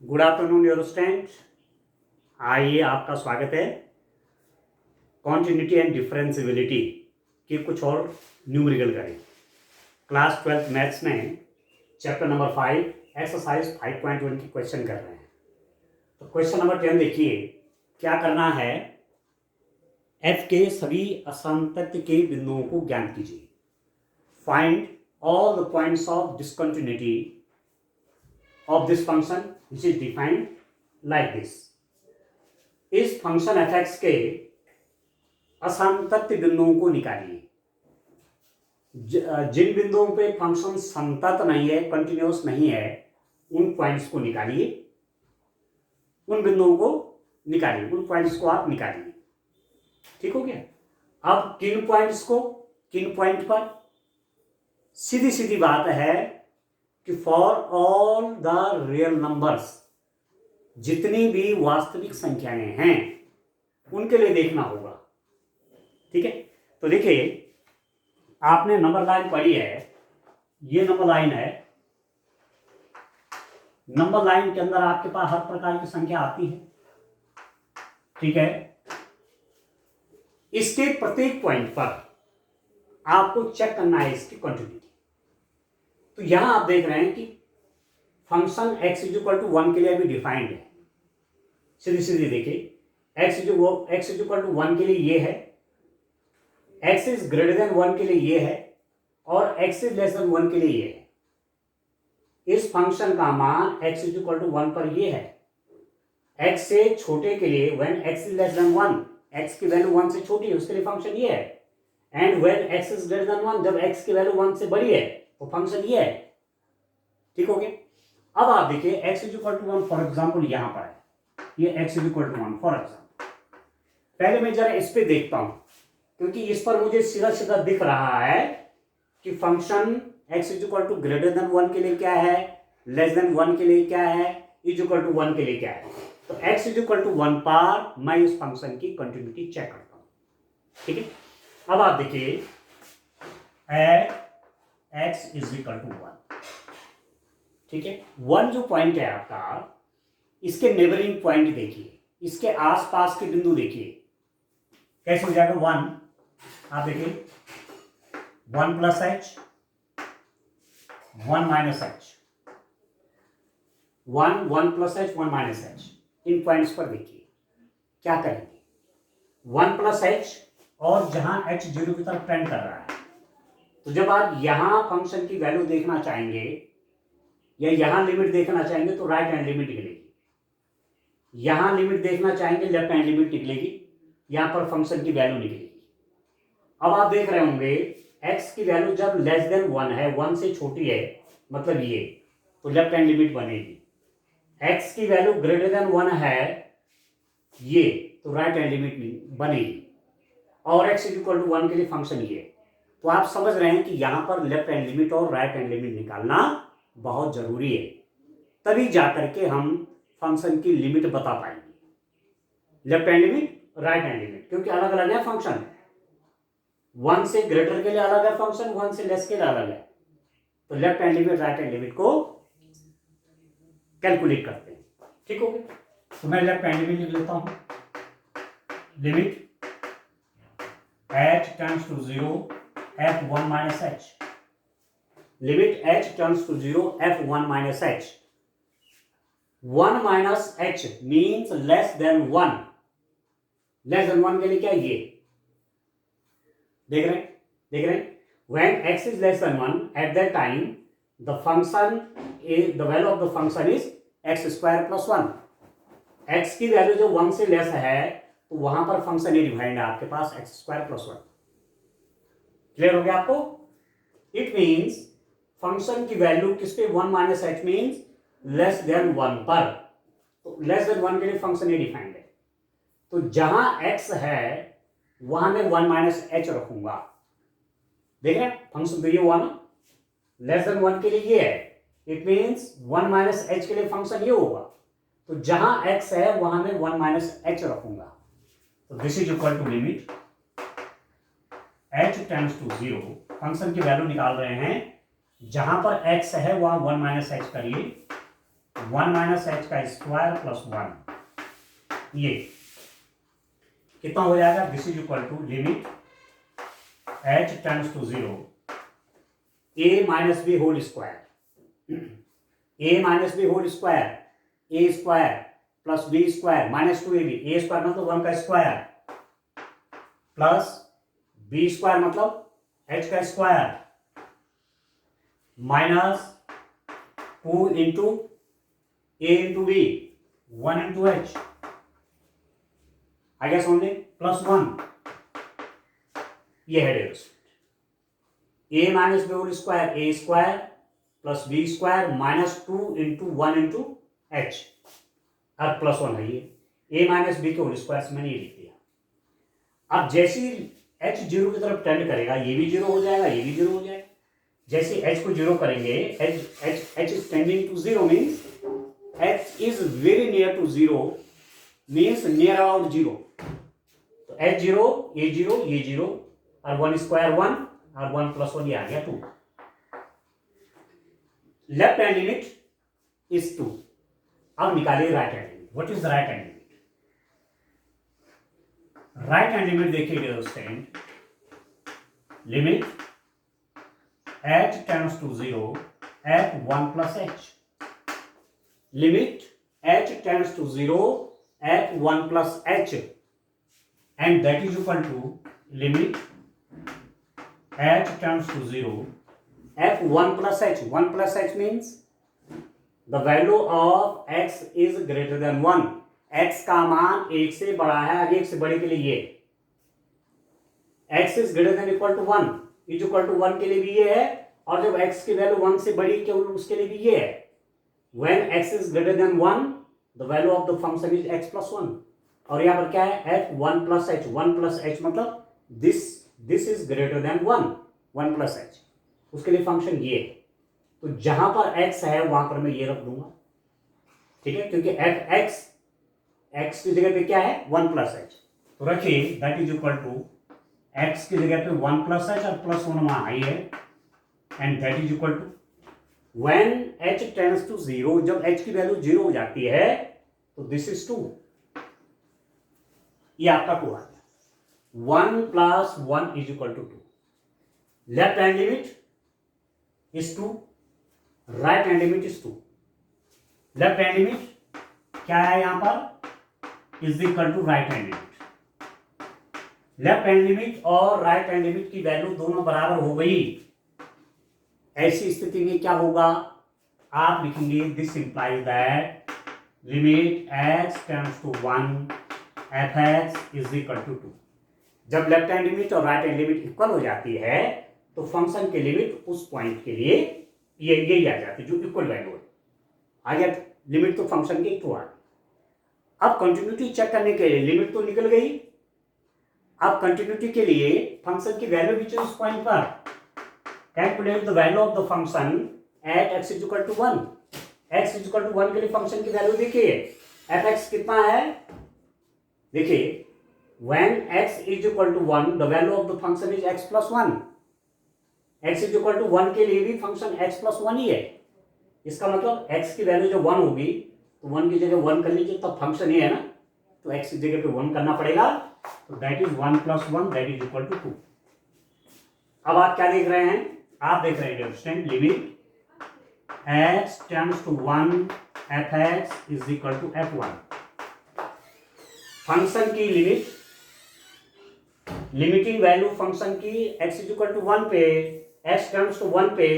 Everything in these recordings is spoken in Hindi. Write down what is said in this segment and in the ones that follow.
Good afternoon dear student. आइए आपका स्वागत है कॉन्टिन्यूटी एंड डिफरेंशिएबिलिटी के कुछ और न्यूमेरिकल करें। क्लास 12 मैथ्स में चैप्टर नंबर 5 एक्सरसाइज 5.1 की क्वेश्चन कर रहे हैं। तो क्वेश्चन नंबर 10 देखिए, क्या करना है। एफ के सभी असंतत्य के बिंदुओं को ज्ञात कीजिए। Find all the points of discontinuity of this function which is defined like this। इस फंक्शन f(x) के असंतत्य बिंदुओं को निकालिए। जिन बिंदुओं पे फंक्शन संतत नहीं है, कंटिन्यूअस नहीं है, उन पॉइंट्स को निकालिए। उन बिंदुओं को निकालिए, उन पॉइंट्स को आप निकालिए। ठीक हो गया। अब किन पॉइंट्स को, किन पॉइंट पर, सीधी सीधी बात है कि for all the real numbers, जितनी भी वास्तविक संख्याएं हैं उनके लिए देखना होगा। ठीक है। तो देखिए, आपने नंबर लाइन पढ़ी है, ये नंबर लाइन है। नंबर लाइन के अंदर आपके पास हर प्रकार की संख्या आती है। ठीक है। इसके प्रत्येक पॉइंट पर आपको चेक करना है इसकी कंटिन्यूटी। तो यहां आप देख रहे हैं कि फंक्शन x = 1 के लिए भी डिफाइंड है। सीधी सीधी देखिए, x = 1 के लिए ये है, x is greater than 1 के लिए ये है, और x is less than 1 के लिए ये है। इस फंक्शन का मान x = 1 पर ये है। x से छोटे के लिए when x is less than 1, x की वैल्यू 1 से छोटी है, उसके लिए फंक्शन ये है। And when x is greater than 1, जब x की वैल्यू 1 से बड़ी है तो फंक्शन ये है। ठीक हो गया। अब आप देखिए x = 1 फॉर एग्जाम्पल यहां पर है, ये x = 1 फॉर एग्जाम्पल। पहले मैं जरा इस पे देखता हूं, क्योंकि इस पर मुझे सीधा सीधा दिख रहा है कि फंक्शन x = ग्रेटर देन 1 के लिए क्या है, लेस देन 1 के लिए क्या है, = 1 के लिए क्या है। तो x = 1 पर मैं इस फंक्शन की कंटिन्यूटी चेक करता हूं। ठीक है। अब आप देखिए x = 1। ठीक है। 1 जो पॉइंट है आपका, इसके नेबरिंग पॉइंट देखिए, इसके आसपास के बिंदु देखिए, कैसे हो जाएगा। 1 आप देखिए, 1 + h, 1 - h, 1 + h, 1 - h। इन पॉइंट्स पर देखिए क्या करेंगे। 1 + h, और जहां h 0 की तरफ टेंड कर रहा है, तो जब आप यहां फंक्शन की वैल्यू देखना चाहेंगे या यहां लिमिट देखना चाहेंगे तो राइट हैंड लिमिट निकलेगी। यहां लिमिट देखना चाहेंगे, लेफ्ट हैंड लिमिट निकलेगी। यहां पर फंक्शन की वैल्यू निकलेगी। अब आप देख रहे होंगे x की वैल्यू जब लेस देन 1 है, 1 से छोटी है, मतलब ये, तो लेफ्ट हैंड लिमिट बनेगी। x की वैल्यू ग्रेटर देन 1 है, ये, तो राइट हैंड लिमिट बनेगी। और x = 1 के लिए फंक्शन ये। तो आप समझ रहे हैं कि यहां पर लेफ्ट हैंड लिमिट और राइट हैंड लिमिट निकालना बहुत जरूरी है, तभी जाकर के हम फंक्शन की लिमिट बता पाएंगे। Left hand limit, right hand limit, क्योंकि अलग अलग है फंक्शन। 1 से ग्रेटर के लिए अलग है फंक्शन, 1 से लेस के लिए अलग है। तो left hand limit, right hand limit को कैलकुलेट करते हैं। ठीक हो गया। तो मैं लेफ्ट हैंड लिमिट लिख लेता हूं। Limit h tends to 0 f1 - h। Limit h tends to 0 f1 - h। 1 - h means less than 1। Less than 1 के लिए क्या, ये देख रहे हैं। When x is less than 1, at that time the value of the function is x² + 1। x की वैल्यू जो 1 से लेस है, तो वहां पर फंक्शन ये डिफाइंड है आपके पास x² + 1। क्लियर हो गया आपको। इट मीन्स फंक्शन की वैल्यू किस पे, 1 - h मीन्स लेस देन 1 पर। तो लेस देन 1 के लिए फंक्शन ये डिफाइंड है। तो जहां x है वहां मैं 1 - h रखूंगा। देख रहे हैं, फंक्शन तो ये हुआ ना, लेस देन 1 के लिए ये है। इट मीन्स 1 - h के लिए फंक्शन ये होगा। तो जहां x है वहां मैं 1 - h रखूंगा। तो this is equal to limit h tends to 0। Function की वैल्यू निकाल रहे हैं, जहां पर x है वहां 1 - h करिए, 1 माइनस एच का स्क्वायर प्लस 1, ये कितना हो जाएगा? This is equal to limit H tends to 0 A minus B whole square, A minus B whole square, A square plus B square minus 2ab, A square मतलब 1 का स्क्वायर प्लस बी स्क्वायर मतलब एच का square minus 2 into A into B 1 into H, I guess only plus 1, ये है derivative. A minus B whole square, A square plus B square minus 2 into 1 into H और प्लस 1 है ये, ए माइनस बी के होल स्क्वायर से मैंने ये लिख दिया। अब जैसे एच जीरो की तरफ टेंड करेगा ये भी जीरो हो जाएगा, ये भी जीरो हो जाएगा। जैसे एच को जीरो करेंगे, H is tending to zero means H is very near to zero means near about zero. तो एच जीरो, ये जीरो और 1 स्क्वायर 1 और 1 प्लस 1 ये आ गया 2। Left hand limit is 2। अब निकालिए right hand limit. What is the right hand limit? Right hand limit देखिए stand limit h tends to 0 at 1 plus h, limit h tends to 0 at 1 plus h, and that is equal to limit h tends to 0 at 1 plus h. 1 plus h means the value of x is greater than 1. x का मान 1 से बड़ा है और 1 से बड़े के लिए ये x is greater than equal to 1 is equal to 1 के लिए भी ये है, और जब x की वैल्यू 1 से बड़ी के उसके लिए भी ये है। When x is greater than 1, the value of the function is x plus 1. और यहाँ पर क्या है? at 1 plus h. 1 plus h मतलब this is greater than 1. 1 plus h. उसके लिए फंक्शन ये है। तो जहां पर x है वहां पर मैं ये रख दूंगा, ठीक है, क्योंकि x की जगह पे क्या है? 1 plus h। तो रखिए that is equal to x की जगह पे 1 plus h और प्लस 1 वहां आई है, and that is equal to when h tends to 0, जब h की वैल्यू 0 हो जाती है तो दिस इज 2, ये आपका 2 आ गया। 1 plus 1 is equal to 2। Left hand limit is 2, right hand limit is 2। Left hand limit क्या है यहां पर? Is equal to right hand limit. Left hand limit और राइट हैंड लिमिट की वैल्यू दोनों बराबर हो गई। ऐसी स्थिति में क्या होगा? आप लिखेंगे this implies that limit x tends to 1 f(x) is equal to 2। जब लेफ्ट हैंड लिमिट और राइट हैंड लिमिट इक्वल हो जाती है तो फंक्शन की लिमिट उस पॉइंट के लिए यही आ जाती है जो इक्वल वैल्यू है। आ गया लिमिट तो फंक्शन के इक्वल। अब कंटिन्यूटी चेक करने के लिए लिमिट तो निकल गई, अब कंटिन्यूटी के लिए फंक्शन की वैल्यू भी चाहिए उस पॉइंट पर। Calculate the value of the function at x is equal to 1। x is equal to 1 के लिए फंक्शन की वैल्यू देखिए f(x) कितना है? देखिए when x is equal to 1 the value of the function is x plus 1। x is equal to 1 के लिए भी फंक्शन x प्लस 1 ही है। इसका मतलब x की वैल्यू जब 1 होगी तो 1 की जगह 1 कर लीजिए, तब फंक्शन ये है ना, तो x की जगह पे 1 करना पड़ेगा, तो that is 1 plus 1 that is equal to 2। अब आप क्या देख रहे हैं? आप देख रहे हैं limit x tends to 1 f(x) is equal to f1। Function की लिमिटिंग वैल्यू फंक्शन की x इज इक्वल टू 1 पे, x टेंड्स टू 1 पे,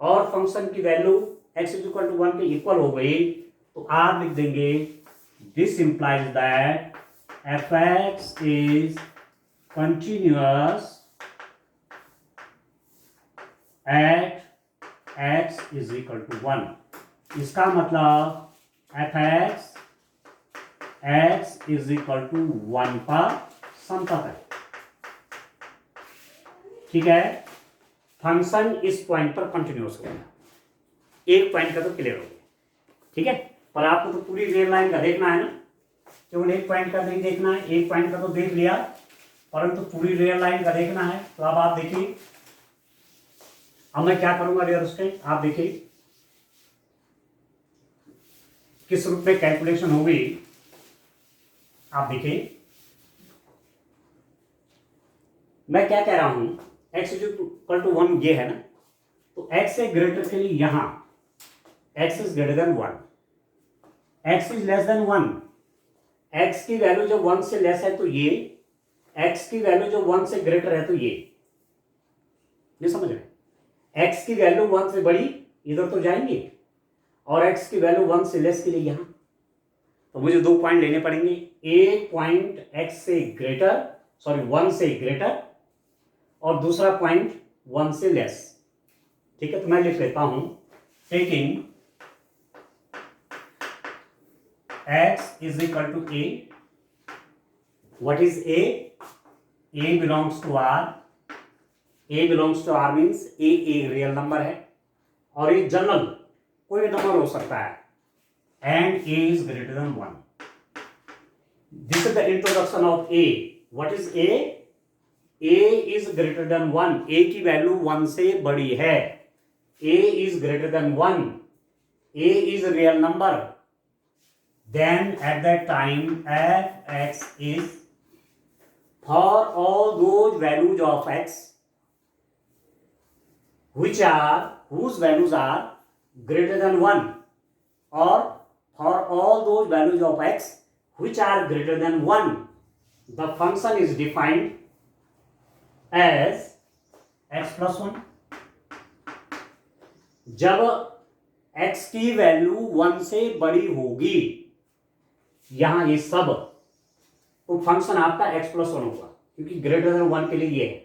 और फंक्शन की value x is equal to 1 पे इक्वल हो गई, तो आप लिख देंगे this implies that f(x) is continuous at x is equal to 1। इसका मतलब f(x) x is equal to 1 पर समतल है, ठीक है। फंक्शन इस पॉइंट पर कंटिन्यूअस हो गया, एक पॉइंट का तो क्लियर हो गया, ठीक है। पर आपको तो पूरी रेल लाइन का देखना है ना, केवल एक पॉइंट का नहीं देखना है। एक पॉइंट का तो देख लिया, परंतु पूरी रेल लाइन का देखना है। तो अब आप देखिए, अब मैं क्या करूंगा डियर स्टूडेंट, आप देखिए किस रूप में कैलकुलेशन होगी आप देखिए। मैं क्या कह रहा हूं, x इक्वल टू 1 ये है ना, तो x से ग्रेटर के लिए यहां x is greater than 1, x is less than 1, x की वैल्यू जो 1 से लेस है तो ये, x की वैल्यू जो 1 से ग्रेटर है तो ये समझ रहे, x की वैल्यू 1 से बड़ी इधर तो जाएंगे और x की वैल्यू 1 से लेस के लिए यहां, तो मुझे 2 पॉइंट लेने पड़ेंगे। एक पॉइंट x से ग्रेटर, सॉरी 1 से ग्रेटर, और दूसरा पॉइंट 1 से लेस। ठीक है, तो मैं लिख लेता हूं, taking x is equal to a, what is a? a belongs to r, a belongs to r means a एक रियल नंबर है और ये जनरल कोई भी नंबर हो सकता है, and a is greater than 1। This is the introduction of a। What is a? a is greater than 1, a की वैल्यू 1 से बड़ी है, a is greater than 1, a is real number, then at that time f(x) is for all those values of x whose values are greater than 1, or for all those values of x which are greater than 1, the function is defined as x plus 1। जब x की वैल्यू 1 से बड़ी होगी, यहां ये सब, तो फंक्शन आपका x प्लस 1 होगा, क्योंकि ग्रेटर देन 1 के लिए ये है।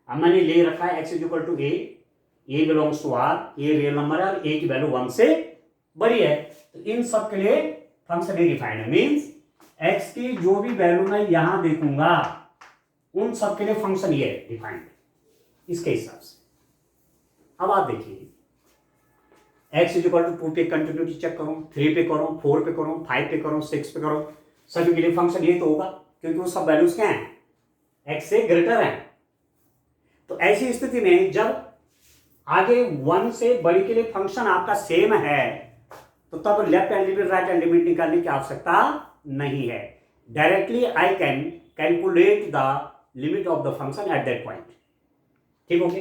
अब मैंने ले रखा है x is equal to a belongs to r, ये रियल नंबर है और a की वैल्यू 1 से बड़ी है, तो इन सब के लिए फंक्शन ए डिफाइंड है। मीन्स x की जो भी वैल्यू मैं यहां देखूंगा उन सब के लिए फंक्शन ये डिफाइंड है इसके हिसाब से। अब आप देखिए, x इज इक्वल टू 2 पे कंटिन्यूटी चेक करो, 3 पे करो, 4 पे करो, 5 पे करो, 6 पे करो, सभी के लिए फंक्शन ये तो होगा, क्योंकि वो सब वैल्यूज क्या हैं, x से ग्रेटर हैं। तो ऐसी स्थिति में जब आगे 1 से बड़ी के लिए फंक्शन आपका सेम है, तो तब left hand limit right hand limit निकालने की आवश्यकता नहीं है। Directly I can calculate the limit of the function at that point. ठीक ओके,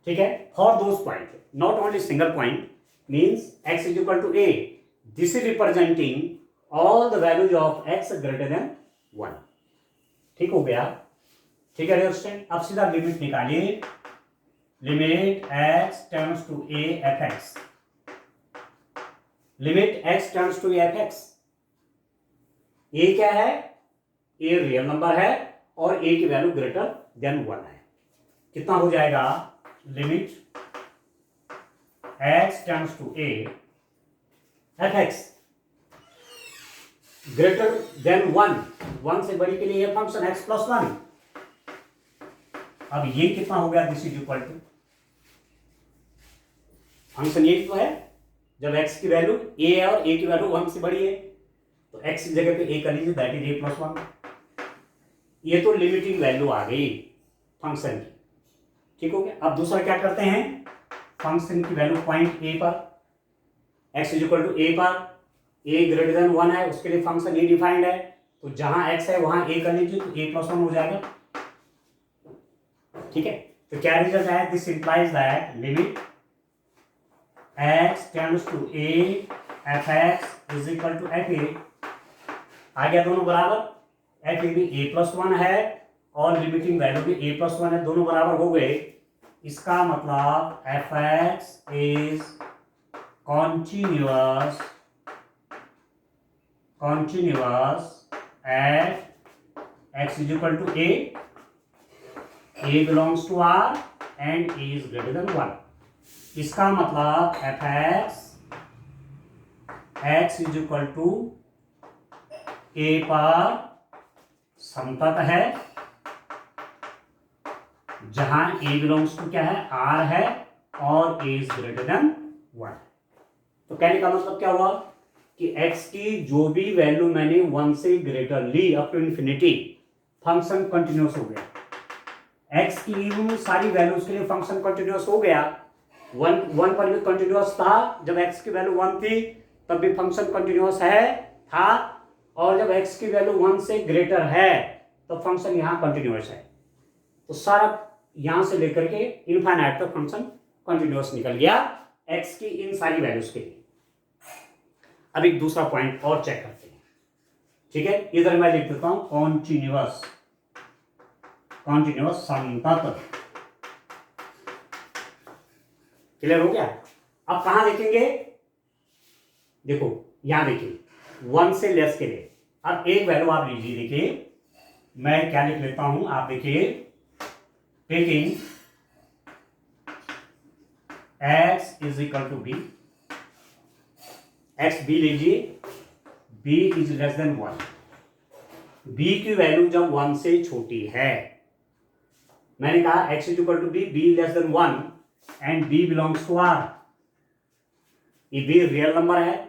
ठीक है, for those point, not only single point, means x is equal to a, this is representing all the values of x greater than 1। ठीक हो गया, ठीक है स्टूडेंट। अब सीधा लिमिट निकालिए, limit x turns to a fx, limit x turns to a fx, a क्या है, a रियल नंबर है और a की वैल्यू ग्रेटर देन 1 है। कितना हो जाएगा, limit x tends to a fx greater than 1 से बड़ी के लिए ये फंक्शन x प्लस 1। अब ये कितना हो गया, this is equal to, function ये तो है, जब x की वैल्यू a है और a की वैल्यू 1 से बड़ी है, तो x की जगह पे a कर लीजिए, दैट इज a प्लस 1। ये तो लिमिटिंग वैल्यू आ गई फंक्शन की। ठीक हो गया। अब दूसरा क्या करते हैं, फंक्शन की वैल्यू पॉइंट a पर, x is equal to a पर, a ग्रेटर देन 1 है, उसके लिए फंक्शन a डिफाइंड है, तो जहां x है वहां a कर लीजिए, तो a प्लस 1 हो जाएगा। ठीक है, तो क्या रिजल्ट है, this implies that limit x tends to a fx is equal to fa, आ गया दोनों बराबर, fa भी a प्लस 1 है और लिमिटिंग वैल्यू भी a प्लस 1 है, दोनों बराबर हो गए। इसका मतलब fx is continuous at x is equal to a belongs to r and a is greater than 1। इसका मतलब fx x is equal to a पर समतत है, जहां a बिलोंग्स टू क्या है, r है और a इज ग्रेटर देन 1। तो कहने का मतलब क्या हुआ कि x की जो भी वैल्यू मैंने 1 से ग्रेटर ली up to infinity, function continuous हो गया। x की ली हुई सारी वैल्यूज के लिए फंक्शन कंटिन्यूअस हो गया। 1 पर भी कंटिन्यूअस था, जब x की वैल्यू 1 थी तब भी फंक्शन कंटिन्यूअस है था, और जब x की वैल्यू 1 से ग्रेटर है तो फंक्शन यहाँ कंटिन्यूअस है। तो सारा यहां से लेकर के इनफाइनाइट तक फंक्शन कंटिन्यूअस निकल गया x की इन सारी वैल्यूज के लिए। अब एक दूसरा पॉइंट और चेक करते हैं, ठीक है। इधर मैं लिख देता हूं कॉन्टिन्यूअस, कॉन्टिन्यूअस संतत। क्लियर हो गया। अब कहां देखेंगे, देखो यहां देखिए 1 से लेस के लिए। अब एक वैल्यू आप लीजिए, देखिए मैं क्या लिख लेता हूं, आप देखिए taking x is equal to B, X B लीजिए, b is less than 1। b की वैल्यू जब 1 से छोटी है, मैंने कहा x is equal to b less than 1 and b belongs to r। ये b रियल नंबर है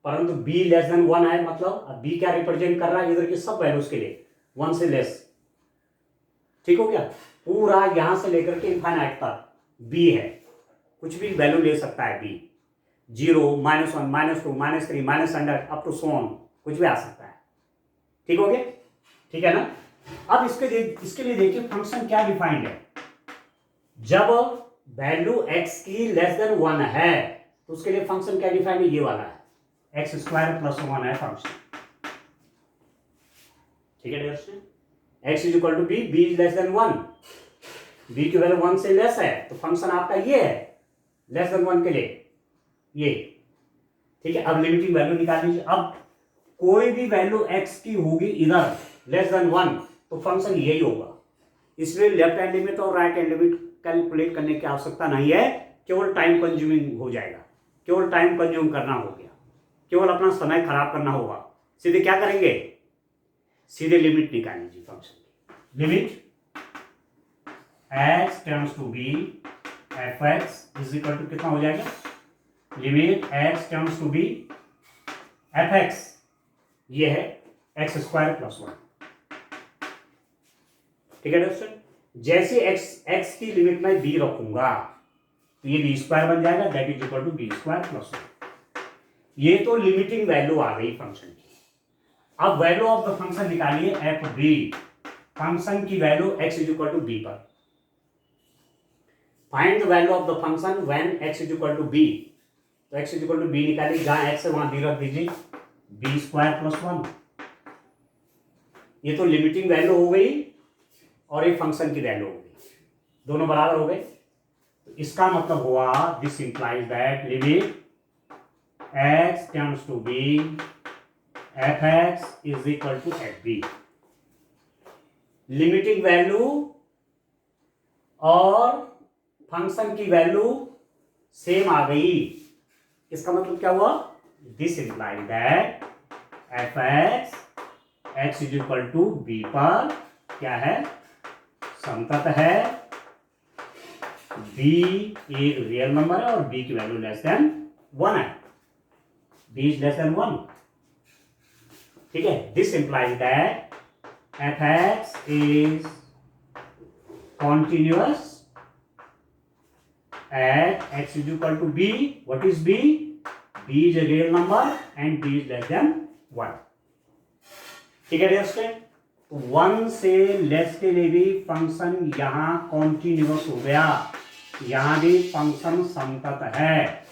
परंतु b लेस देन 1 है, मतलब अब b क्या रिप्रेजेंट कर रहा है, इधर की सब वैल्यूज के लिए 1 से लेस। ठीक हो गया। पूरा यहां से लेकर के इनफाइनाइट तक b है, कुछ भी वैल्यू ले सकता है b, 0, -1, -2, -3, -100 अप टू सोन, कुछ भी आ सकता है। ठीक हो गया, ठीक है ना। अब इसके लिए देखिए फंक्शन क्या डिफाइंड है। जब वैल्यू x की लेस देन 1 है तो उसके लिए फंक्शन क्या डिफाइंड है, ये वाला है, x² + 1 है फंक्शन। ठीक है dear student, x is equal to b, b is less than 1, b की वैल्यू 1 से लेस है तो फंक्शन आपका ये है, लेस देन 1 के लिए ये। ठीक है। अब लिमिटिंग वैल्यू निकाल लीजिए। अब कोई भी वैल्यू x की होगी इधर लेस देन 1 तो फंक्शन यही होगा। इसलिए लेफ्ट हैंड लिमिट और राइट हैंड लिमिट कैलकुलेट करने की आवश्यकता नहीं है, केवल टाइम कंज्यूमिंग हो जाएगा, केवल टाइम कंज्यूम करना हो गया, केवल अपना समय खराब करना होगा। सीधे क्या करेंगे, सीधे लिमिट निकाल लीजिए फंक्शन की। Limit x tends to b fx is equal to कितना हो जाएगा, limit x tends to b fx, ये है x² + 1। ठीक है दोस्तों, जैसे x की लिमिट में b रखूंगा तो ये b² बन जाएगा, that is equal to b² + 1। ये तो लिमिटिंग वैल्यू आ गई फंक्शन की। अब वैल्यू ऑफ द फंक्शन निकालिए एफ बी, फंक्शन की value x is equal to B पर। Find the value of the function when x is equal to B, तो x is equal to B निकालिए, जहां x है वहां b रख दीजिए, b² + 1। ये तो लिमिटिंग वैल्यू हो गई और ये फंक्शन की वैल्यू हो गई, दोनों बराबर हो गए। तो इसका मतलब हुआ this implies that limit x tends to b fx is equal to fb। Limiting value और फंक्शन की वैल्यू सेम आ गई। इसका मतलब क्या हुआ, this implies that fx x is equal to b पर क्या है, संतत है। b एक रियल नंबर है और b की वैल्यू लेस देन 1 है, b इज लेस देन 1। ठीक है, this implies that fx is continuous at x is equal to b. What is b? b is a real number and b is less than 1. ठीक है डियर स्टूडेंट, 1 से लेस के लिए भी फंक्शन यहां कॉन्टिन्यूअस हो गया, यहां भी फंक्शन संतत है।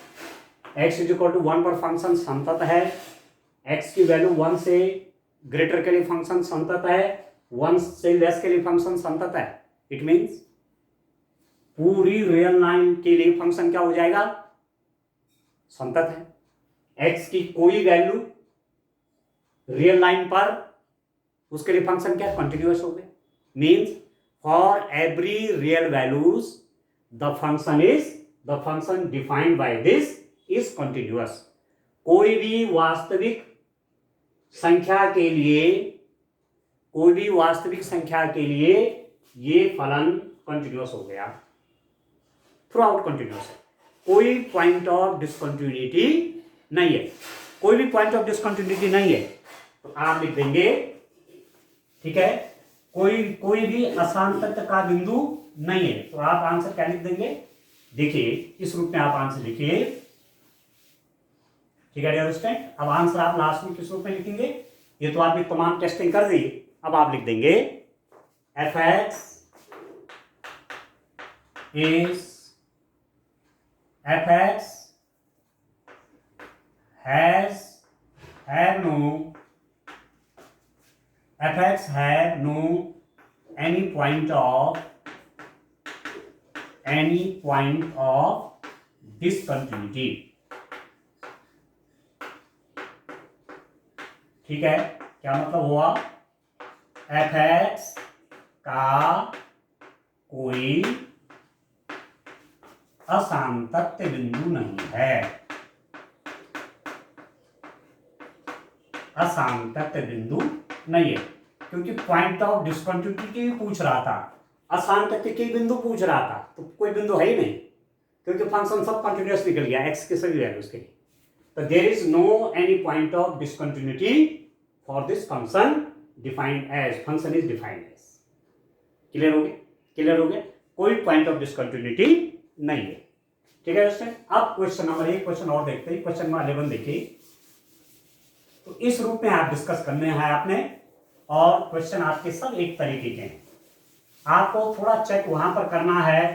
x इज इक्वल टू 1 पर फंक्शन संतत है, x की वैल्यू 1 से ग्रेटर के लिए फंक्शन संतत है, 1 से लेस के लिए फंक्शन संतत है। इट मीन्स पूरी रियल लाइन के लिए फंक्शन क्या हो जाएगा, संतत है। x की कोई वैल्यू रियल लाइन पर, उसके लिए फंक्शन क्या कंटिन्यूअस हो गया। Means for every real values the function defined by this is continuous. कोई भी वास्तविक संख्या के लिए ये फलन कंटिन्यूअस हो गया, थ्रू आउट कंटिन्यूअस है, कोई पॉइंट ऑफ डिसकंटिन्यूटी नहीं है, कोई भी पॉइंट ऑफ डिसकंटिन्यूटी नहीं है। तो आप लिख देंगे, ठीक है, कोई भी असांतत्य का बिंदु नहीं है। तो आप आंसर क्या लिख देंगे, देखिए इस रूप में आप आंसर लिखिए, ठीक है डियर स्टूडेंट, अब आंसर आप लास्ट में किस रूप में लिखेंगे? ये तो आपने तमाम टेस्टिंग कर दी, अब आप लिख देंगे F X is F x has have no fx have no any point of discontinuity। ठीक है, क्या मतलब हुआ? fx का कोई असांतत्य बिंदु नहीं है, असांतत्य बिंदु नहीं है, क्योंकि पॉइंट ऑफ डिस्कंटिन्यूटी की पूछ रहा था, असांतत्य के बिंदु पूछ रहा था, तो कोई बिंदु है ही नहीं, क्योंकि फंक्शन सब कंटिन्यूअस निकल गया एक्स के सभी वैल्यूज के लिए। तो there is no any point of discontinuity for this function defined as, function is defined as. Clear हो गया? क्लियर हो गया, कोई पॉइंट ऑफ डिस्कंटिन्यूटी नहीं है। ठीक है दोस्तों, अब क्वेश्चन नंबर 1 क्वेश्चन और देखते हैं, क्वेश्चन नंबर 11 देखिए। तो इस रूप में आप डिस्कस करने हैं आपने, और क्वेश्चन आपके सब एक तरीके के हैं। आपको थोड़ा चेक वहां पर करना है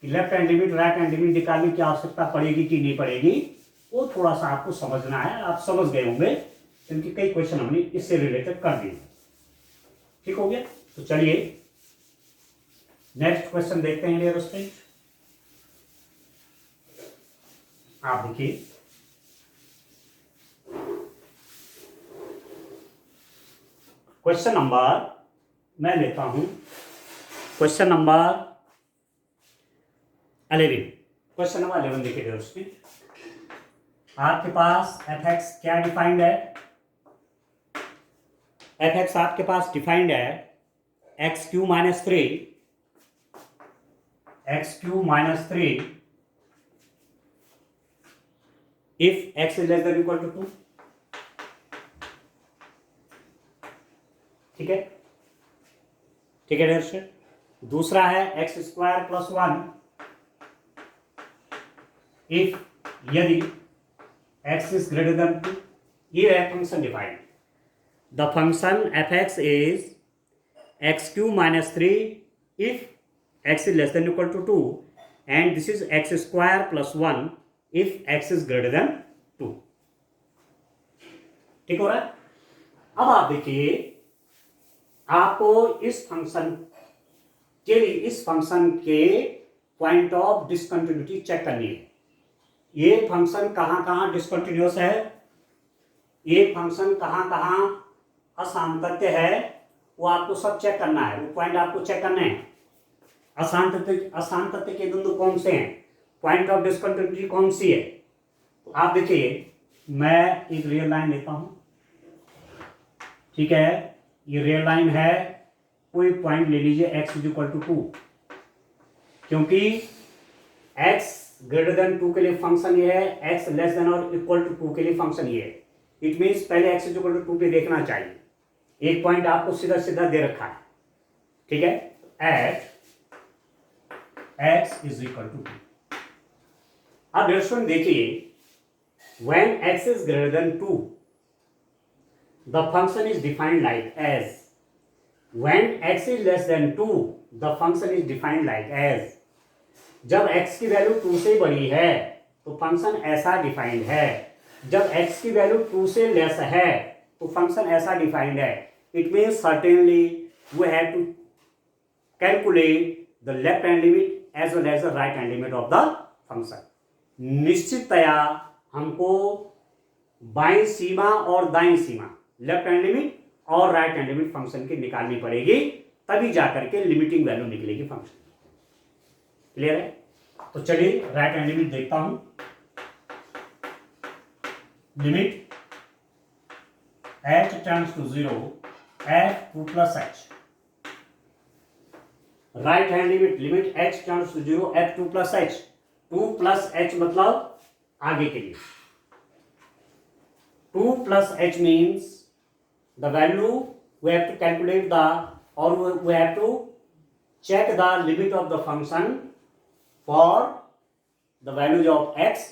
कि left hand limit right hand limit निकालने की आवश्यकता पड़ेगी कि नहीं पड़ेगी, वो थोड़ा सा आपको समझना है। आप समझ गए होंगे क्योंकि कई क्वेश्चन हमने इससे रिलेटेड कर दिए। ठीक हो गया, तो चलिए नेक्स्ट क्वेश्चन देखते हैं डियर स्टूडेंट। आप देखिए, क्वेश्चन नंबर मैं लेता हूं, क्वेश्चन नंबर 11। क्वेश्चन नंबर 11 देखिए दोस्तों, आपके पास एफ एक्स क्या डिफाइंड है? एफ एक्स आपके पास डिफाइंड है X cube minus three, X cube minus three if X is less than equal to 2। ठीक है, ठीक है दर्शक। दूसरा है एक्स स्क्वायर प्लस 1 इफ यदि एक्स इज ग्रेटर देन 2। ये है function defined. The function F X is X cube minus three if X is less than equal to 2 and this is x square plus 1 if X is greater than 2। ठीक हो रहा है? अब आप देखिए, आपको इस फंक्शन के लिए इस फंक्शन के पॉइंट ऑफ डिसकंटिन्यूटी चेक करनी है। ये फंक्शन कहां कहां डिसकंटिन्यूअस है, ये फंक्शन कहां कहां असांतत्य है, वो आपको सब चेक करना है। वो पॉइंट आपको चेक करने हैं। असांतत्य के बिंदु कौन से हैं, पॉइंट ऑफ डिसकंटिन्यूटी कौन सी है। तो आप देखिए, मैं एक रियल लाइन लेता हूं। ठीक है, ये रियल लाइन है, कोई पॉइंट ले लीजिए x इज इक्वल टू 2, क्योंकि x ग्रेटर देन 2 के लिए फंक्शन ये है, x लेस देन और इक्वल टू 2 के लिए फंक्शन ये है। इट मीन्स पहले x इज इक्वल टू 2 पे देखना चाहिए। एक पॉइंट आपको सीधा सीधा दे रखा है। ठीक है, at x is equal to 2। अब दोस्तों देखिए, when x is greater than 2 the function is defined like as, when x is less than 2 the function is defined like as। जब x की वैल्यू 2 से बड़ी है तो फंक्शन ऐसा डिफाइंड है, जब x की वैल्यू 2 से लेस है तो फंक्शन ऐसा डिफाइंड है। It means certainly we have to calculate the left hand limit as well as the right hand limit of the function. निश्चितया हमको बाईं सीमा और दाईं सीमा, लेफ्ट हैंड लिमिट और राइट हैंड लिमिट फंक्शन की निकालनी पड़ेगी, तभी जाकर के लिमिटिंग वैल्यू निकलेगी फंक्शन। क्लियर है? तो चलिए राइट हैंड लिमिट देखता हूं। Limit h tends to 0 f 2 plus h। Right hand limit, limit h tends to 0 f 2 plus h। 2 plus h मतलब आगे के लिए। 2 plus h means the value we have to calculate the, or we have to check the limit of the function for the values of x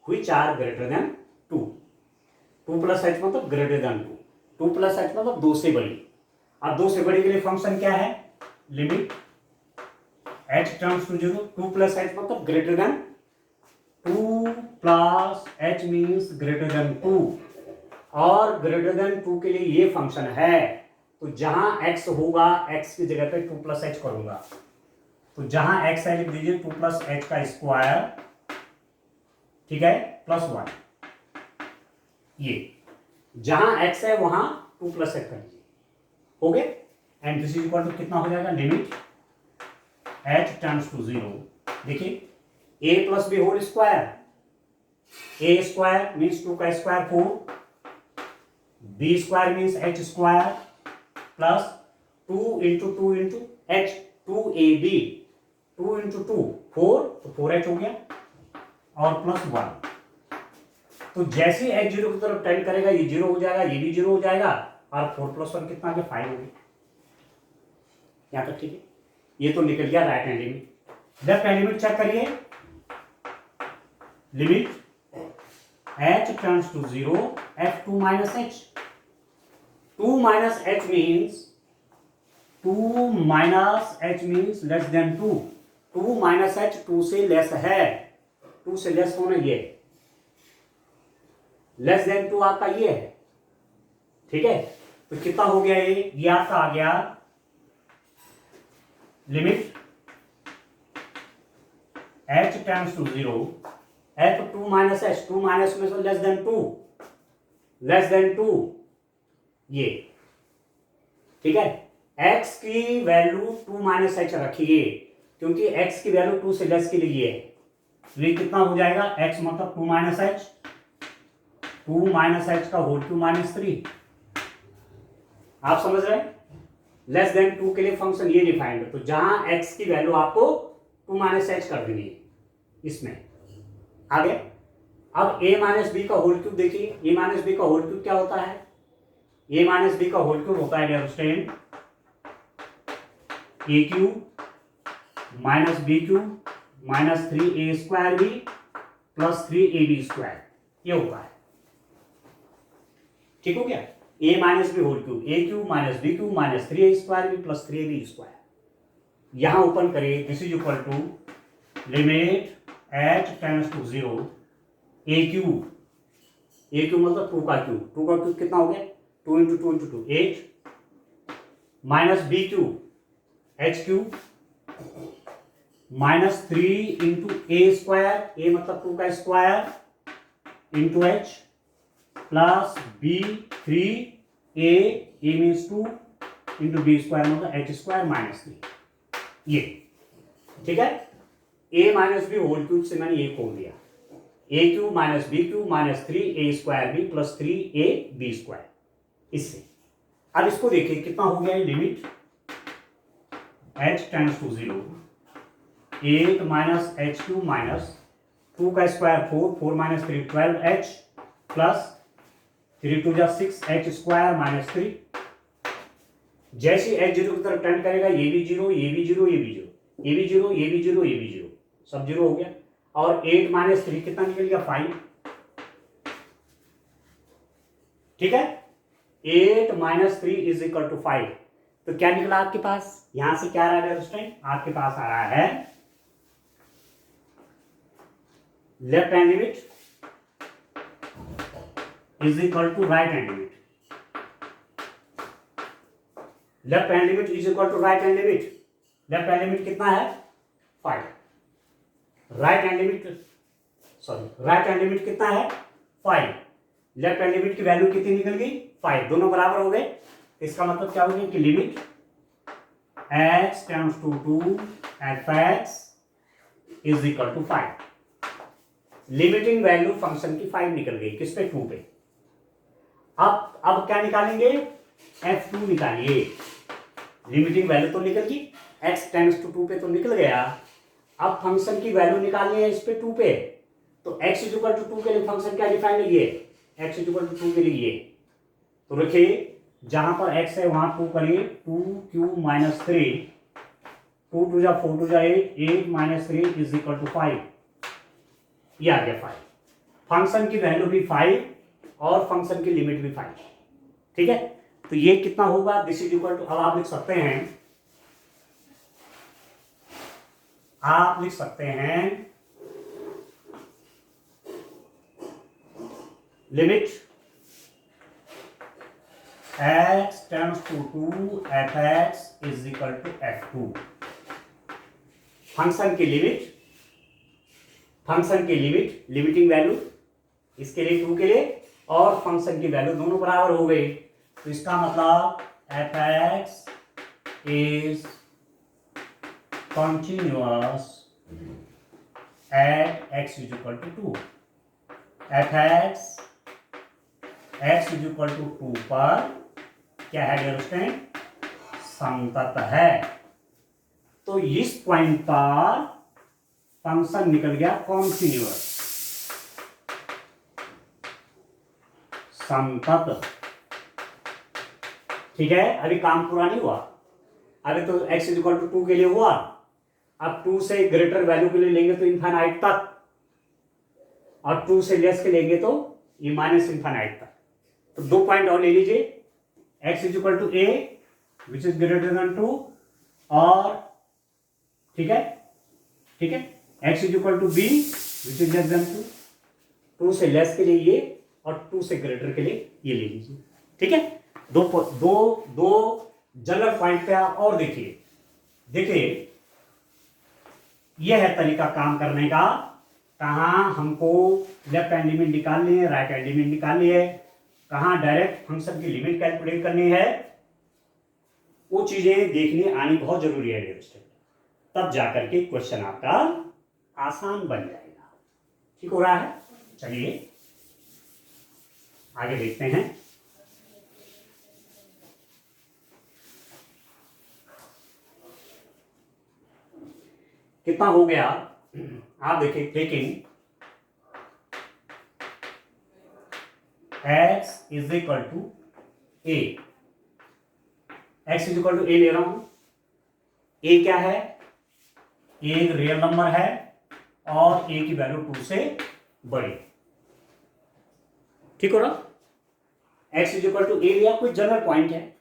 which are greater than two, two plus H मतलब greater than two, two plus H मतलब दो से बड़ी। अब दो से बड़ी के लिए फंक्शन क्या है, limit H terms to zero, two plus H मतलब greater than, two plus H means greater than two, और ग्रेटर देन टू के लिए ये फंक्शन है, तो जहां x होगा x की जगह पे टू प्लस एच करूंगा, तो जहां x है लिख दीजिए टू प्लस एच का स्क्वायर, ठीक है, प्लस वन, ये जहां x है वहां टू प्लस एच कर लीजिए, हो गए। And this is equal to कितना हो जाएगा, limit h tends to zero, देखिए a plus B whole square, A square means two का square four, B square means H square plus two into H, two A B, two into two four, तो फोर एच हो गया, और प्लस वन। तो जैसे एच जीरो की तरफ टेंड करेगा ये जीरो हो जाएगा, ये भी जीरो हो जाएगा, और फोर प्लस वन कितना आ गया, फाइव हो गया। यहां तक ठीक है, ये तो निकल गया right hand limit. Left hand limit check करिए, लिमिट h turns to 0 f2 minus h, 2 minus h means, 2 minus h means less than 2, 2 minus h 2 से लेस है, 2 से लेस होना ये, लेस देन 2 आपका ये है, ठीक है। तो कितना हो गया ये आपका आ गया limit h tends to 0 f2 minus h, 2 minus में से लेस देन 2, लेस देन 2 ये, ठीक है। x की वैल्यू 2 माइनस एच रखिए, क्योंकि x की वैल्यू 2 से लेस के लिए है, तो ये कितना हो जाएगा, x मतलब 2 माइनस एच, 2 माइनस एच का होल 2 माइनस 3, आप समझ रहे हैं। लेस देन 2 के लिए फंक्शन ये डिफाइंड है, तो जहां x की वैल्यू आपको 2 माइनस एच कर देनी है इसमें, आगे। अब a माइनस बी का होल क्यूब देखिए, a माइनस बी का होल क्यूब क्या होता है, a माइनस बी का होल क्यूब होता है dear student a cube minus B cube minus 3a square B plus 3ab square, ये होता है, ठीक हो गया। a minus B whole cube, a cube minus B cube minus 3a square B plus 3ab square, यहां ओपन करिए, this is equal to limit h tends to 0 a cube, a cube मतलब 2 का क्यूब, 2 का क्यूब कितना हो गया, 2 into 2 into 2 8, minus B cube h cube minus 3 into A square, A मतलब 2 का square into h plus B 3 A means 2 into B square मतलब h स्क्वायर माइनस 3, ये ठीक है। a minus B whole cube से मैंने ये खोल दिया, a cube minus B cube minus 3a square B plus 3ab square, इससे। अब इसको देखिए कितना हो गया, limit h tends to 0 8 minus H cube minus 2 का स्क्वायर 4, 4 माइनस 3 12h प्लस 3 2 जा 6h स्क्वायर माइनस 3, जैसे h जीरो की तरफ टेंड करेगा ये भी जीरो, ये भी जीरो, ये भी जीरो, ये भी जीरो, ये भी जीरो, ये भी जीरो, सब जीरो हो गया, और 8 माइनस 3 कितना निकल गया, 5, ठीक है। 8 माइनस 3 इज इक्वल टू 5, तो क्या निकला आपके पास, यहां से क्या आ रहा है स्टूडेंट, आपके पास आ रहा है left hand limit is equal to right hand limit, left hand limit is equal to right hand limit, left hand limit कितना है 5, right hand limit, sorry right hand limit कितना है 5, लेफ्ट हैंड लिमिट की वैल्यू कितनी निकल गई 5, दोनों बराबर हो गए, इसका मतलब क्या हो गया कि limit x tends to 2 fx is equal to 5, limiting value function की 5 निकल गई, किस पे 2 पे। अब क्या निकालेंगे, f2 निकालिए, लिमिटिंग वैल्यू तो निकल गई, x टेंड्स टू 2 पे तो निकल गया, अब फंक्शन की वैल्यू निकालनी है इस पे 2 पे, तो x इज इक्वल टू 2 के लिए फंक्शन क्या डिफाइंड है, ये x इज इक्वल टू 2 के लिए ये, तो रखिए जहां पर x है वहां 2 करिए, 2 क्यूब माइनस 3, 2 2 जा 4 2 जा 8, 8 माइनस 3 इज इक्वल टू 5, ये आ गया 5। फंक्शन की वैल्यू भी 5 और फंक्शन की लिमिट भी 5। ठीक है, तो ये कितना होगा, दिस इज इक्वल टू, अब आप लिख सकते हैं, आप लिख सकते हैं limit x tends to 2 f(x) is equal to f2। Function की लिमिट, लिमिटिंग वैल्यू इसके लिए 2 के लिए, और फंक्शन की वैल्यू दोनों बराबर हो गई, तो इसका मतलब f(x) is continuous at x is equal to 2। f(x) x is equal to 2 पर क्या है डियर स्टूडेंट, संतत है। तो इस पॉइंट पर फंक्शन निकल गया कॉन्टिन्यूअस, संतत। ठीक है, अभी काम पूरा नहीं हुआ, अभी तो x इज इक्वल टू 2 के लिए हुआ, अब 2 से ग्रेटर वैल्यू के लिए लेंगे तो इनफाइनाइट तक, और 2 से लेस के लेंगे तो ये माइनस इनफाइनाइट तक। तो 2 पॉइंट और ले लीजिए, x is equal to a which is greater than 2, और ठीक है x is equal to b which is less than 2। 2 से लेस के लिए ये और 2 से ग्रेटर के लिए ये ले लीजिए। ठीक है, दो जनरल पॉइंट पे आप और देखिए यह है तरीका काम करने का। कहाँ हमको लेफ्ट हैंड लिमिट निकालनी है, राइट हैंड लिमिट निकालनी है, कहाँ डायरेक्ट फंक्शन की लिमिट कैलकुलेट करनी है, वो चीजें देखनी आनी बहुत जरूरी है डियर स्टूडेंट, तब जाकर के क्वेश्चन आपका आसान बन जाएगा। ठीक हो रहा है, चलिए आगे देखते हैं। कितना हो गया, आप देखिए, taking x is equal to a, x is equal to a ले रहा हूं। a क्या है, a एक रियल नंबर है और a की वैल्यू 2 से बड़ी। ठीक हो रहा, x is equal to a लिया, कोई जनरल पॉइंट है,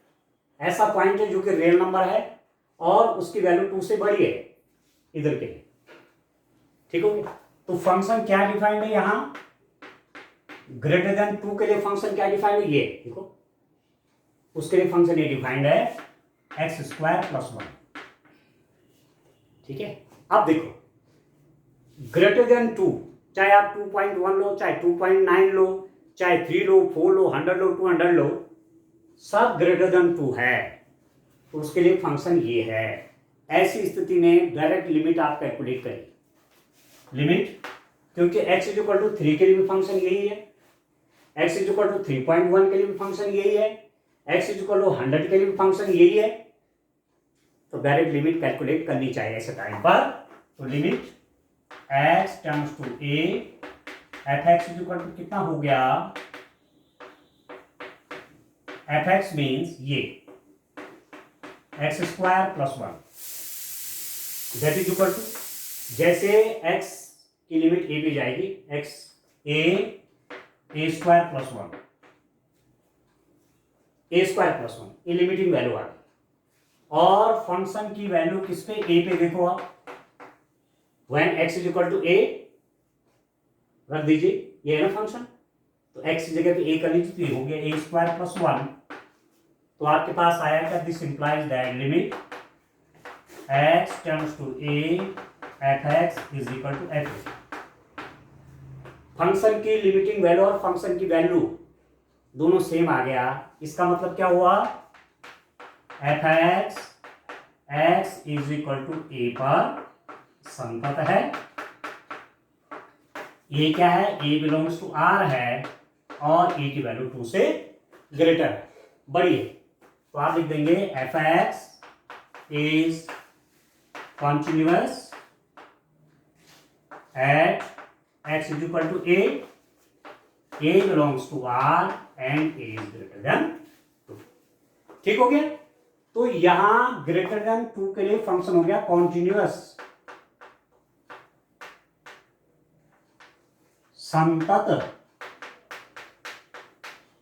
ऐसा पॉइंट है जो कि रियल नंबर है और उसकी वैल्यू 2 से बड़ी है इधर के लिए। ठीक हो गया, तो फंक्शन क्या डिफाइंड है यहां, ग्रेटर देन 2 के लिए फंक्शन क्या डिफाइंड है, ये देखो, उसके लिए फंक्शन ये डिफाइंड है x² + 1। ठीक है, अब देखो ग्रेटर देन 2, चाहे आप 2.1 लो, चाहे 2.9 लो, चाहे 3 लो, 4 लो, 100 लो, 200 लो, सब ग्रेटर देन 2 है, तो उसके लिए फंक्शन ये है। ऐसी स्थिति में डायरेक्ट लिमिट आप कैलकुलेट करें, लिमिट, क्योंकि x इज इक्वल टू 3 के लिए भी फंक्शन यही है, x इज इक्वल टू 3.1 के लिए भी फंक्शन यही है, x इज इक्वल टू 100 के लिए भी फंक्शन यही है, तो डायरेक्ट लिमिट कैलकुलेट करनी चाहिए ऐसे टाइम पर। तो limit x tends to a, f(x) is equal to कितना हो गया, f(x) मीन्स ये x² + 1 that is equal to, जैसे x की लिमिट a पे जाएगी, a² + 1, a² + 1, ये लिमिटिंग वैल्यू आ गई, और फंक्शन की वैल्यू किस पे, a पे देखो आप, when x is equal to a रख दीजिए, ये है ना फंक्शन, तो x की जगह पे a कर लीजिए, तो ये हो गया a² + 1। तो आपके पास आया क्या, this implies that limit x tends to a f(x) is equal to f। Function की लिमिटिंग वैल्यू और फंक्शन की वैल्यू दोनों सेम आ गया, इसका मतलब क्या हुआ, f(x) x is equal to a पर संतत है। a क्या है, a बिलोंग्स टू r है, और a की वैल्यू 2 से ग्रेटर है, बड़ी है, तो आप लिख देंगे f(x) is continuous at x is equal to a belongs to r and a is greater than 2। ठीक हो गया, तो यहां ग्रेटर देन 2 के लिए फंक्शन हो गया कॉन्टिन्यूअस, संतत,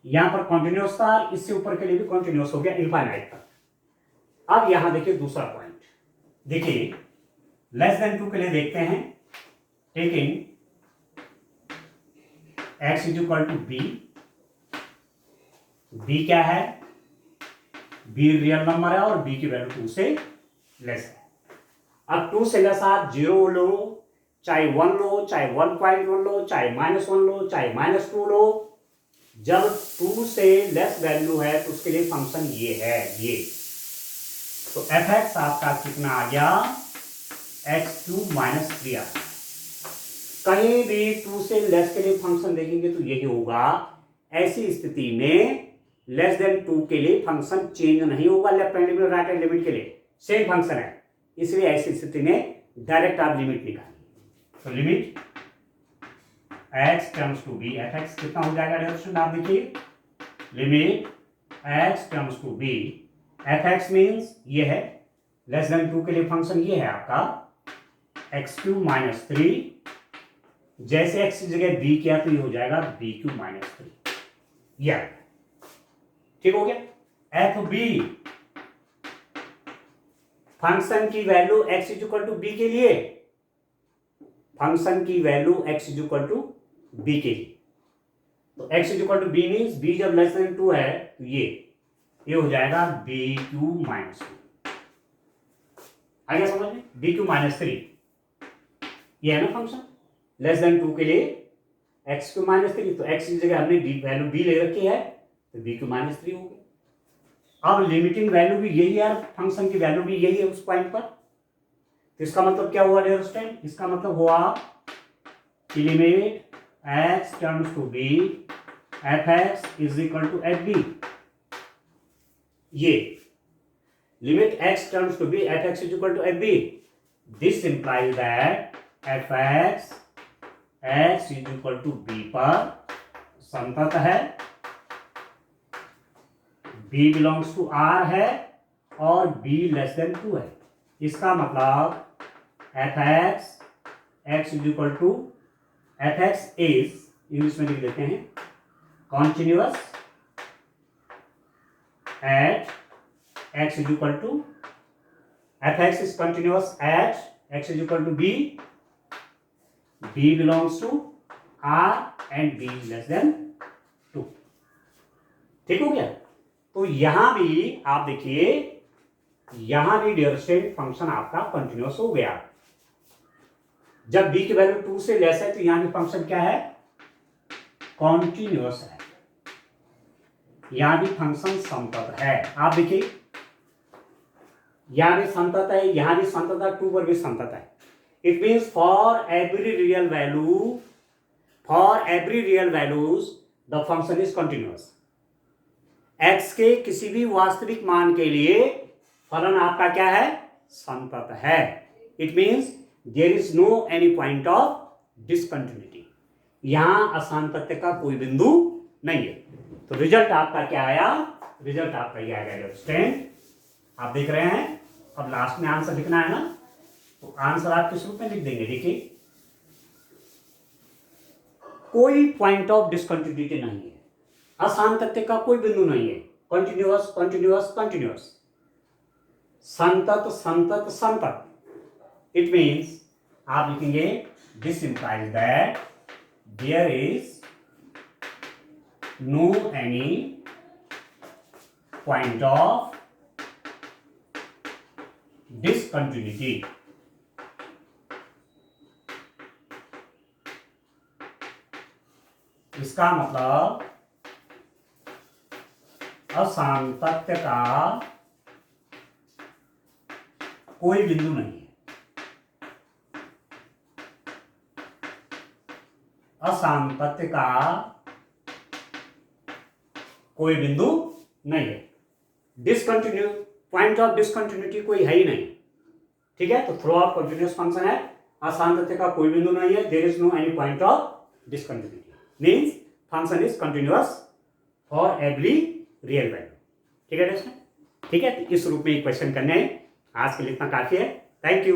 यहां पर कॉन्टिन्यूस था, इससे ऊपर के लिए भी कॉन्टिन्यूस हो गया इनफाइनाइट तक। अब यहां देखिए दूसरा पॉइंट, देखिए लेस देन 2 के लिए देखते हैं, taking x is equal to B, B क्या है, बी रियल नंबर है और बी की वैल्यू 2 से लेस है। अब 2 से लेस आप 0 लो, चाहे 1 लो, चाहे 1.1 लो, चाहे -1 लो, चाहे -2 लो, जब 2 से लेस वैल्यू है तो उसके लिए फंक्शन ये है, ये तो f(x) आपका कितना आ गया, x³ - 3 आ गया। कहीं भी 2 से लेस के लिए फंक्शन देखेंगे तो यही होगा। ऐसी स्थिति में लेस देन 2 के लिए फंक्शन चेंज नहीं होगा, left hand limit right hand limit के लिए सेम फंक्शन है, इसलिए ऐसी स्थिति में डायरेक्ट आप लिमिट निकालिए। तो limit x tends to b, f(x) कितना हो जाएगा रिलेशन, आप देखिए limit x tends to b, f(x) means ये है, लेस देन 2 के लिए फंक्शन ये है आपका x³ - 3, जैसे x की जगह b किया तो ये हो जाएगा b³ - 3, यह ठीक हो गया। एफ बी फंक्शन की value x is equal to B के लिए, फंक्शन की value x is equal to B के लिए, तो x is equal to B means b जब लेस देन 2 है तो ये हो जाएगा b³ - 2, आ गया समझ में, b³ - 3, ये है ना फंक्शन लेस देन 2 के लिए x³ - 3, तो x की जगह हमने वैल्यू b ले रखी है तो b³ - 3 हो गया। अब लिमिटिंग वैल्यू भी यही है, फंक्शन की वैल्यू भी यही है उस पॉइंट पर, तो इसका मतलब क्या हुआ डियर स्टूडेंट, इसका मतलब हुआ कि limit x tends to b f(x) is equal to fb, ये limit x tends to b f(x) is equal to fb, this implies that f(x) x is equal to b पर संतत है, b बिलोंग्स टू R है और b लेस देन 2 है। इसका मतलब f(x) x is equal to f(x) is, English में लिख देते हैं, continuous at x is equal to, f(x) is continuous at x is equal to b, b belongs to R and b less than 2, ठीक हो गया। तो यहां भी आप देखिए, यहां भी डियर स्टूडेंट फंक्शन आपका कंटिन्यूअस हो गया। जब b की वैल्यू 2 से लेस है तो यहां भी फंक्शन क्या है, कॉन्टिन्यूअस है, यहां भी फंक्शन संतत है। आप देखिए यहां भी संतत है, यहां भी संतत है, 2 पर भी संतत है। It means for every real values the function is continuous. x के किसी भी वास्तविक मान के लिए फलन आपका क्या है, संतत है। It means there is no any point of discontinuity, यहां असंतत्य का कोई बिंदु नहीं है। तो रिजल्ट आपका क्या आया, रिजल्ट आपका ये आएगा स्टूडेंट, आप देख रहे हैं। अब लास्ट में आंसर लिखना है ना, तो आंसर आप किस रूप में लिख देंगे, देखिए कोई पॉइंट ऑफ डिसकंटिन्यूटी नहीं है, असांतत्य का कोई बिंदु नहीं है, कंटिन्यूअस कंटिन्यूअस कंटिन्यूअस, संतत संतत संतत। इट मीन्स आप लिखेंगे this implies that there is no any point of discontinuity. इसका मतलब असांतत्य का कोई बिंदु नहीं है, असांतत्य का कोई बिंदु नहीं है, डिसकंटिन्यू पॉइंट ऑफ डिसकंटिन्यूटी कोई है ही नहीं, ठीक है। तो थ्रू आउट कंटिन्यूअस फंक्शन है, असांतत्य का कोई बिंदु नहीं है, there is no any point of discontinuity, means function is continuous for every real value, ठीक है दोस्तों, ठीक है। तो इस रूप में क्वेश्चन करने हैं, आज के लिए इतना काफी है। Thank you.